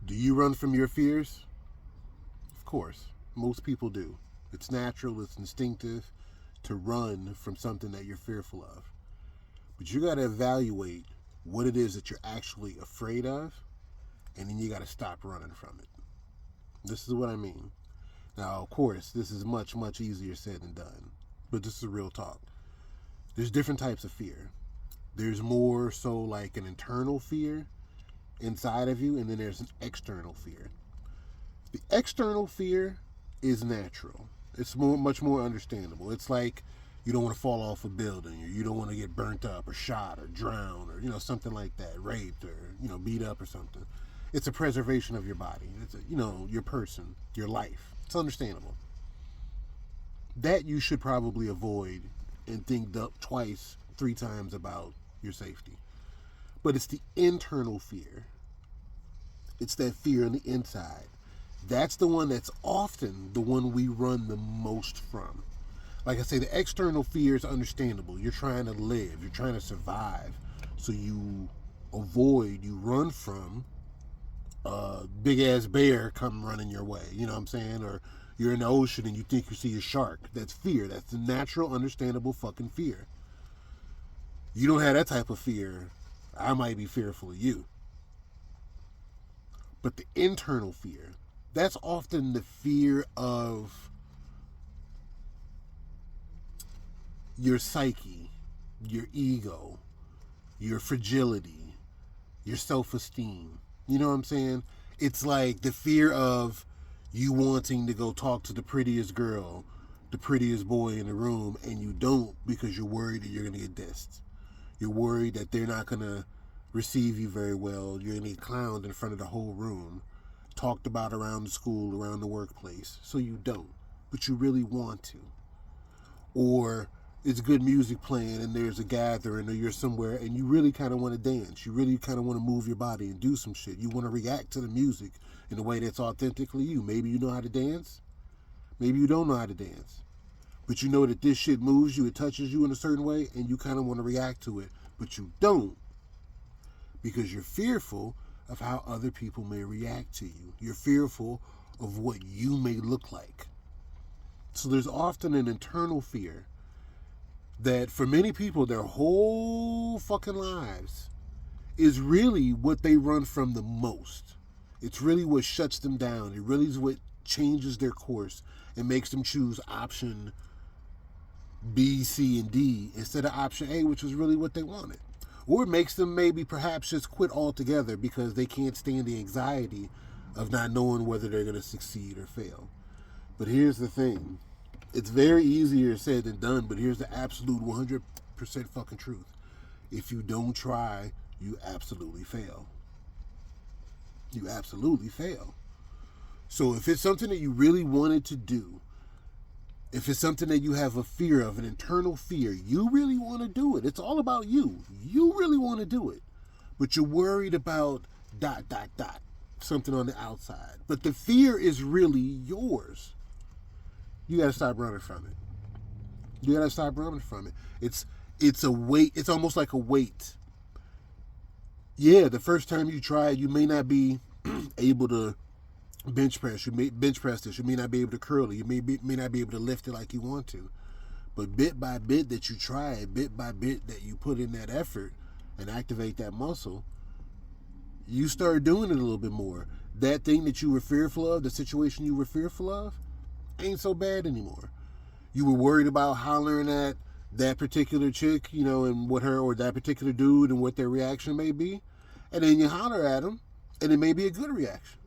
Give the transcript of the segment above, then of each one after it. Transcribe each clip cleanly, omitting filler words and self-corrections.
Do you run from your fears? Of course. Most people do. It's natural, it's instinctive to run from something that you're fearful of. But you got to evaluate what it is that you're actually afraid of, and then you got to stop running from it. This is what I mean. Now, of course, this is much, much easier said than done, but this is real talk. There's different types of fear. There's more so like an internal fear inside of you, and then there's an external fear. The external fear is natural. It's much more understandable. It's like you don't want to fall off a building, or you don't want to get burnt up, or shot, or drown, or something like that, raped, or beat up, or something. It's a preservation of your body. It's your person, your life. It's understandable. That you should probably avoid and think twice, 3 times about your safety. But it's the internal fear. It's that fear on the inside. That's the one that's often the one we run the most from. Like I say, the external fear is understandable. You're trying to live. You're trying to survive. So you run from a big-ass bear come running your way. You know what I'm saying? Or you're in the ocean and you think you see a shark. That's fear. That's the natural, understandable fucking fear. You don't have that type of fear. I might be fearful of you. But the internal fear, that's often the fear of your psyche, your ego, your fragility, your self-esteem. You know what I'm saying? It's like the fear of you wanting to go talk to the prettiest girl, the prettiest boy in the room, and you don't because you're worried that you're going to get dissed. You're worried that they're not going to receive you very well. You're going to get clowned in front of the whole room, talked about around the school, around the workplace. So you don't, but you really want to. Or it's good music playing and there's a gathering, or you're somewhere and you really kind of want to dance. You really kind of want to move your body and do some shit. You want to react to the music in a way that's authentically you. Maybe you know how to dance. Maybe you don't know how to dance. But you know that this shit moves you, it touches you in a certain way, and you kind of want to react to it. But you don't, because you're fearful of how other people may react to you. You're fearful of what you may look like. So there's often an internal fear that for many people, their whole fucking lives is really what they run from the most. It's really what shuts them down. It really is what changes their course and makes them choose option B, C, and D instead of option A, which was really what they wanted. Or it makes them maybe perhaps just quit altogether because they can't stand the anxiety of not knowing whether they're going to succeed or fail. But here's the thing. It's very easier said than done, but here's the absolute 100% fucking truth. If you don't try, you absolutely fail. You absolutely fail. So if it's something that you really wanted to do, if it's something that you have a fear of, an internal fear, you really want to do it. It's all about you. You really want to do it. But you're worried about ... something on the outside. But the fear is really yours. You got to stop running from it. You got to stop running from it. It's a weight. It's almost like a weight. Yeah, the first time you try it, you may not be able to bench press. You may bench press this. You may not be able to curl it. You may not be able to lift it like you want to. But bit by bit that you try it, bit by bit that you put in that effort and activate that muscle, you start doing it a little bit more. That thing that you were fearful of, the situation you were fearful of, ain't so bad anymore. You were worried about hollering at that particular chick, and what her, or that particular dude and what their reaction may be. And then you holler at them, and it may be a good reaction.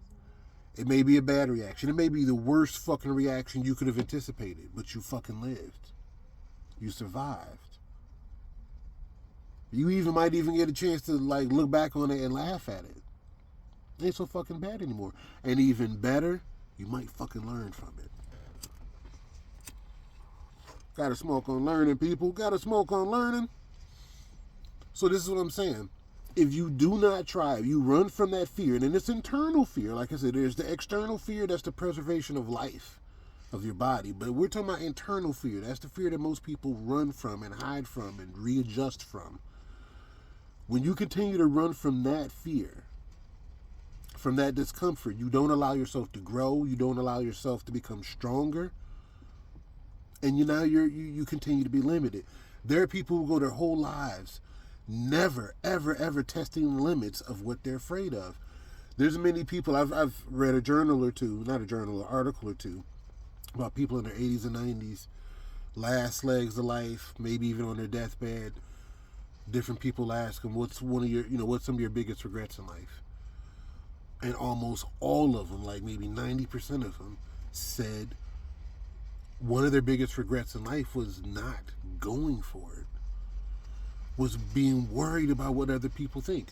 It may be a bad reaction. It may be the worst fucking reaction you could have anticipated, but you fucking lived. You survived. You might even get a chance to look back on it and laugh at it. It ain't so fucking bad anymore. And even better, you might fucking learn from it. Gotta smoke on learning, people. Gotta smoke on learning. So this is what I'm saying. If you do not try, if you run from that fear, and then it's internal fear, like I said, there's the external fear, that's the preservation of life, of your body. But we're talking about internal fear. That's the fear that most people run from and hide from and readjust from. When you continue to run from that fear, from that discomfort. You don't allow yourself to grow. You don't allow yourself to become stronger. And you continue to be limited. There are people who go their whole lives never, ever, ever testing the limits of what they're afraid of. There's many people, I've read a journal or two, not a journal, an article or two, about people in their 80s and 90s, last legs of life, maybe even on their deathbed. Different people ask them, what's some of your biggest regrets in life? And almost all of them, like maybe 90% of them, said one of their biggest regrets in life was not going for it, was being worried about what other people think.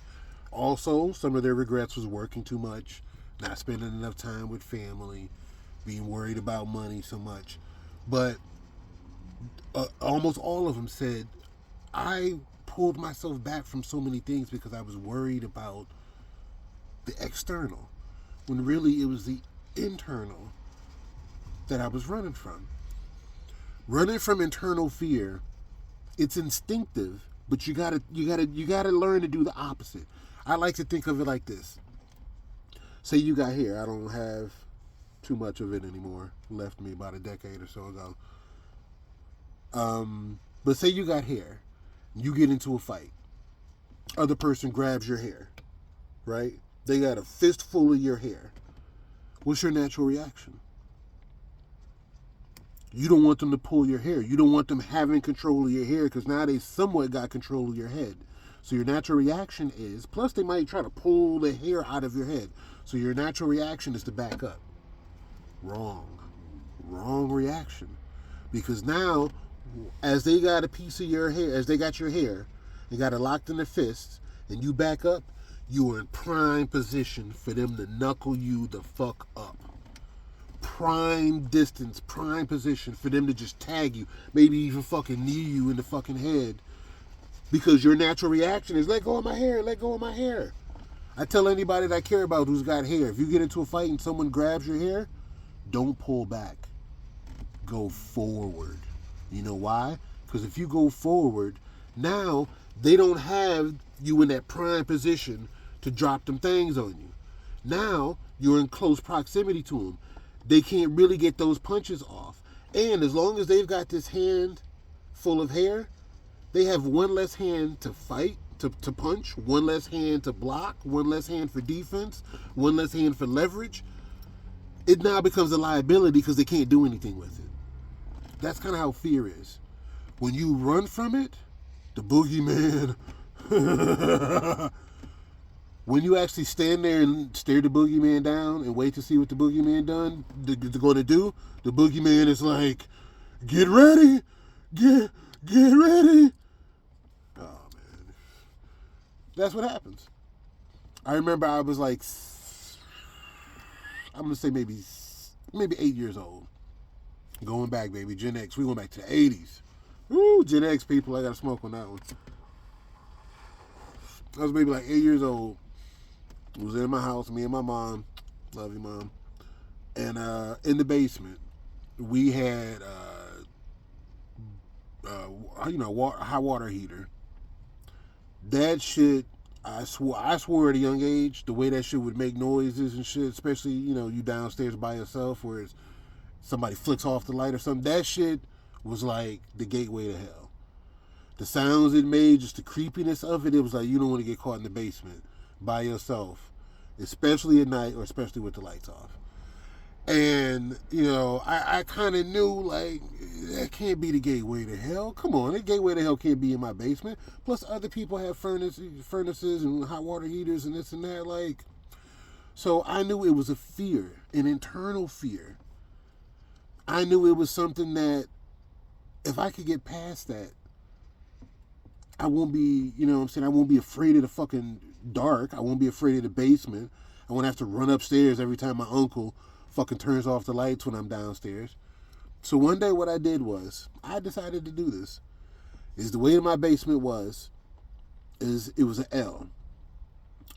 Also, some of their regrets was working too much, not spending enough time with family, being worried about money so much. But almost all of them said, I pulled myself back from so many things because I was worried about the external, when really it was the internal that I was running from. Running from internal fear, it's instinctive, but you gotta learn to do the opposite. I like to think of it like this. Say you got hair. I don't have too much of it anymore. Left me about a decade or so ago. But say you got hair. You get into a fight. Other person grabs your hair, right? They got a fistful of your hair. What's your natural reaction? You don't want them to pull your hair. You don't want them having control of your hair because now they somewhat got control of your head. So your natural reaction is, plus they might try to pull the hair out of your head. So your natural reaction is to back up. Wrong reaction. Because now, as they got a piece of your hair, as they got your hair, they got it locked in their fists, and you back up, you are in prime position for them to knuckle you the fuck up. Prime distance, prime position for them to just tag you, maybe even fucking knee you in the fucking head. Because your natural reaction is, let go of my hair, let go of my hair. I tell anybody that I care about who's got hair, if you get into a fight and someone grabs your hair, don't pull back. Go forward. You know why? Because if you go forward, now they don't have you in that prime position to drop them things on you. Now you're in close proximity to them. They can't really get those punches off. And as long as they've got this hand full of hair, they have one less hand to fight, to punch, one less hand to block, one less hand for defense, one less hand for leverage. It now becomes a liability because they can't do anything with it. That's kind of how fear is. When you run from it, the boogeyman. When you actually stand there and stare the boogeyman down and wait to see what the boogeyman going to do, the boogeyman is like, get ready, get ready. Oh, man. That's what happens. I remember I was like, I'm going to say maybe 8 years old. Going back, baby, Gen X. We going back to the 80s. Woo, Gen X people, I got to smoke on that one. I was maybe like 8 years old. I was in my house, me and my mom. Love you, Mom. And in the basement, we had a hot water heater. That shit, I swore at a young age, the way that shit would make noises and shit, especially, you downstairs by yourself where it's somebody flicks off the light or something. That shit was like the gateway to hell. The sounds it made, just the creepiness of it, it was like you don't want to get caught in the basement by yourself, especially at night or especially with the lights off. And, I kind of knew, like, that can't be the gateway to hell. Come on, the gateway to hell can't be in my basement. Plus, other people have furnaces and hot water heaters and this and that. Like, so I knew it was a fear, an internal fear. I knew it was something that, if I could get past that, I won't be, I won't be afraid of the fucking dark. I won't be afraid of the basement. I won't have to run upstairs every time my uncle fucking turns off the lights when I'm downstairs. So one day what I did was, I decided to do this. Is the way my basement was, it was an L.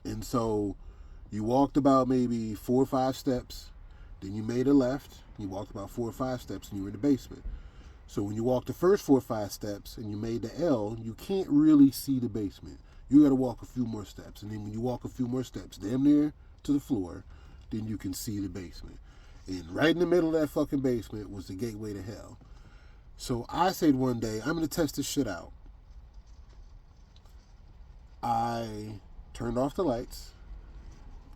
And so you walked about maybe 4 or 5 steps, then you made a left, you walked about 4 or 5 steps and you were in the basement. So when you walk the first 4 or 5 steps and you made the L, you can't really see the basement. You got to walk a few more steps. And then when you walk a few more steps, damn near to the floor, then you can see the basement. And right in the middle of that fucking basement was the gateway to hell. So I said one day, I'm going to test this shit out. I turned off the lights,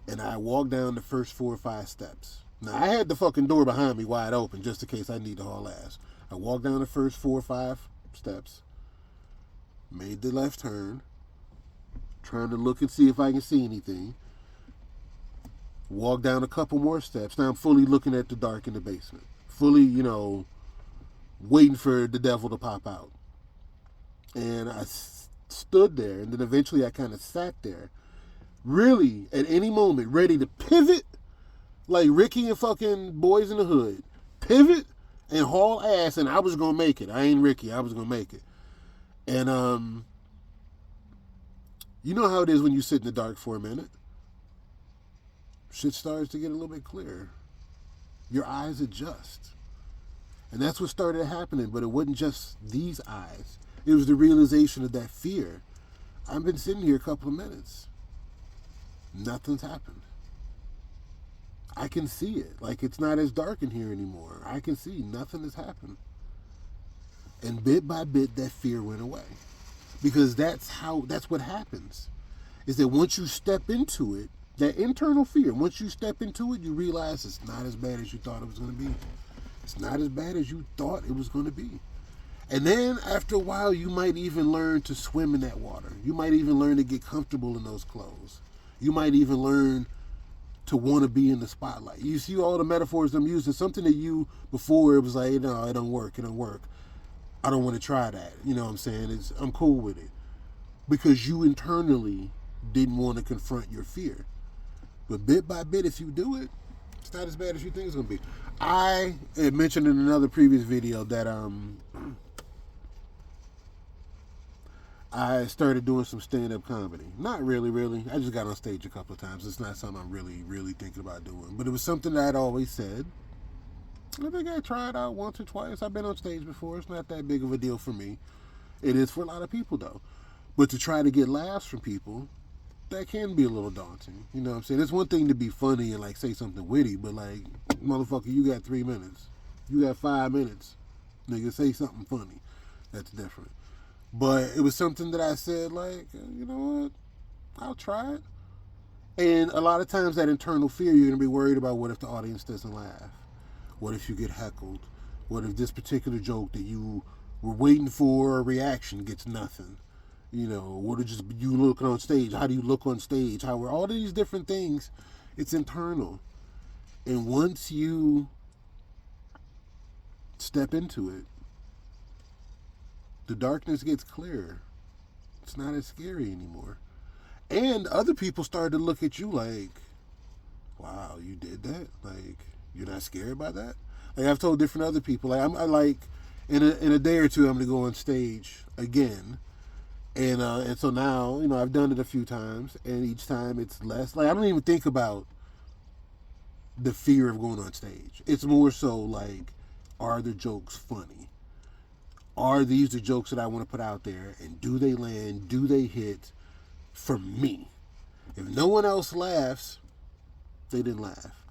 and I walked down the first 4 or 5 steps. Now, I had the fucking door behind me wide open just in case I need to haul ass. I walked down the first 4 or 5 steps, made the left turn, trying to look and see if I can see anything. Walked down a couple more steps. Now I'm fully looking at the dark in the basement. Fully, waiting for the devil to pop out. And I stood there, and then eventually I kind of sat there, really at any moment ready to pivot like Ricky and fucking Boys in the Hood. Pivot and haul ass, and I was going to make it. I ain't Ricky. I was going to make it. And, you know how it is when you sit in the dark for a minute? Shit starts to get a little bit clearer. Your eyes adjust. And that's what started happening, but it wasn't just these eyes. It was the realization of that fear. I've been sitting here a couple of minutes. Nothing's happened. I can see it. Like, it's not as dark in here anymore. I can see nothing has happened. And bit by bit, that fear went away. Because that's what happens. Is that once you step into it, that internal fear, once you step into it, you realize it's not as bad as you thought it was going to be. It's not as bad as you thought it was going to be. And then after a while, you might even learn to swim in that water. You might even learn to get comfortable in those clothes. You might even learn to want to be in the spotlight. You see all the metaphors I'm using, something that you, before, it was like, no, it don't work. I don't want to try that. You know what I'm saying? I'm cool with it. Because you internally didn't want to confront your fear. But bit by bit, if you do it, it's not as bad as you think it's going to be. I had mentioned in another previous video that I started doing some stand-up comedy. Not really. I just got on stage a couple of times. It's not something I'm really thinking about doing. But it was something that I'd always said. I think I tried out once or twice. I've been on stage before. It's not that big of a deal for me. It is for a lot of people, though. But to try to get laughs from people, that can be a little daunting. You know what I'm saying? It's one thing to be funny and, like, say something witty, but, like, motherfucker, you got 3 minutes. You got 5 minutes. Nigga, say something funny. That's different. But it was something that I said, like, you know what? I'll try it. And a lot of times that internal fear, you're going to be worried about what if the audience doesn't laugh? What if you get heckled? What if this particular joke that you were waiting for a reaction gets nothing? You know, what if just you looking on stage? How do you look on stage? How are all these different things? It's internal. And once you step into it, the darkness gets clearer. It's not as scary anymore. And other people start to look at you like, wow, you did that? Like, you're not scared by that? Like, I've told different other people, like, I like, in a day or two, I'm going to go on stage again. And so now, you know, I've done it a few times, and each time it's less. Like, I don't even think about the fear of going on stage. It's more so like, are the jokes funny? Are these the jokes that I want to put out there? And do they land? Do they hit for me? If no one else laughs, they didn't laugh.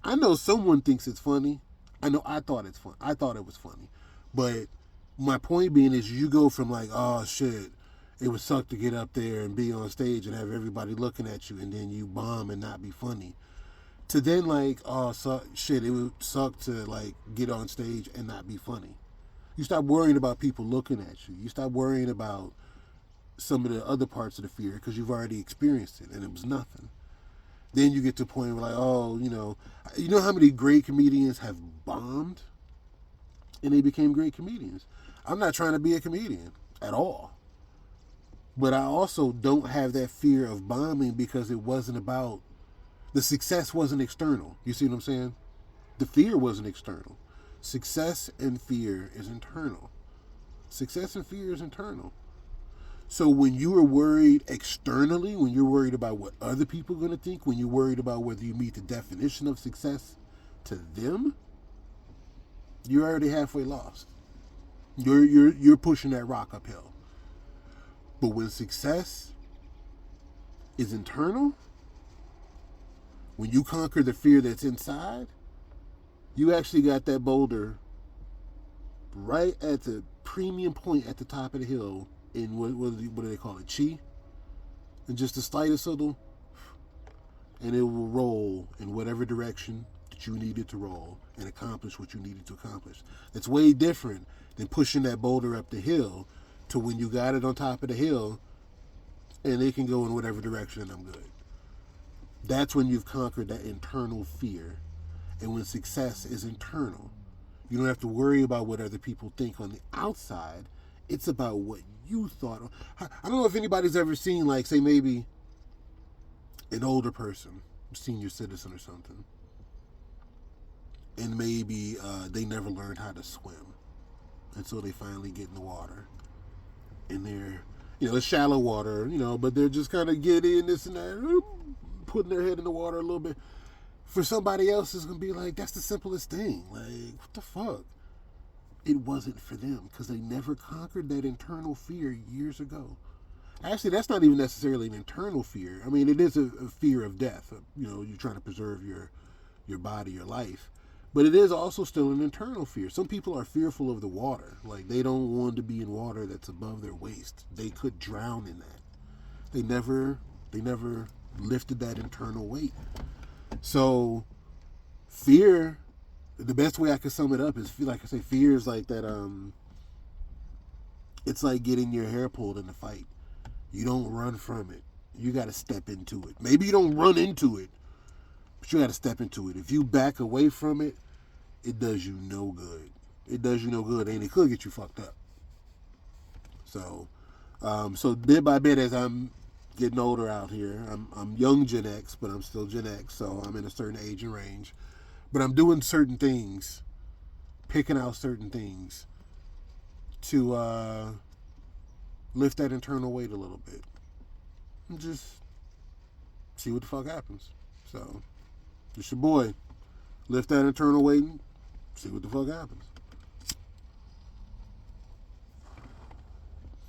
I know someone thinks it's funny. I know I thought it's fun. I thought it was funny. But my point being is you go from like, oh shit, it would suck to get up there and be on stage and have everybody looking at you and then you bomb and not be funny. To then like, oh shit, it would suck to like get on stage and not be funny. You stop worrying about people looking at you. You stop worrying about some of the other parts of the fear because you've already experienced it and it was nothing. Then you get to a point where like, oh, you know how many great comedians have bombed and they became great comedians. I'm not trying to be a comedian at all. But I also don't have that fear of bombing because it wasn't about, the success wasn't external. You see what I'm saying? The fear wasn't external. Success and fear is internal. Success and fear is internal. So when you are worried externally, when you're worried about what other people are going to think, when you're worried about whether you meet the definition of success to them, you're already halfway lost. You're pushing that rock uphill. But when success is internal, When you conquer the fear that's inside, you actually got that boulder right at the premium point at the top of the hill in what do they call it? Chi? And just the slightest little, and it will roll in whatever direction that you needed to roll and accomplish what you needed to accomplish. It's way different than pushing that boulder up the hill to when you got it on top of the hill and it can go in whatever direction and I'm good. That's when you've conquered that internal fear. And when success is internal, you don't have to worry about what other people think on the outside. It's about what you thought. I don't know if anybody's ever seen, like, say, maybe an older person, senior citizen or something, and maybe they never learned how to swim. And so they finally get in the water. And they're, it's shallow water, but they're just kind of giddy and this and that, putting their head in the water a little bit. For somebody else, it's going to be like, that's the simplest thing. Like, what the fuck? It wasn't for them because they never conquered that internal fear years ago. Actually, that's not even necessarily an internal fear. I mean, it is a fear of death. You're trying to preserve your body, your life. But it is also still an internal fear. Some people are fearful of the water. Like, they don't want to be in water that's above their waist. They could drown in that. They never lifted that internal weight. So, fear, the best way I could sum it up is, like I say, fear is like that, it's like getting your hair pulled in a fight. You don't run from it. You got to step into it. Maybe you don't run into it, but you got to step into it. If you back away from it, it does you no good. It does you no good, and it could get you fucked up. So bit by bit, as I'm getting older out here, I'm young Gen X, but I'm still Gen X, so I'm in a certain age and range. But I'm doing certain things, picking out certain things to lift that internal weight a little bit. And just see what the fuck happens. So, it's your boy. Lift that internal weight and see what the fuck happens.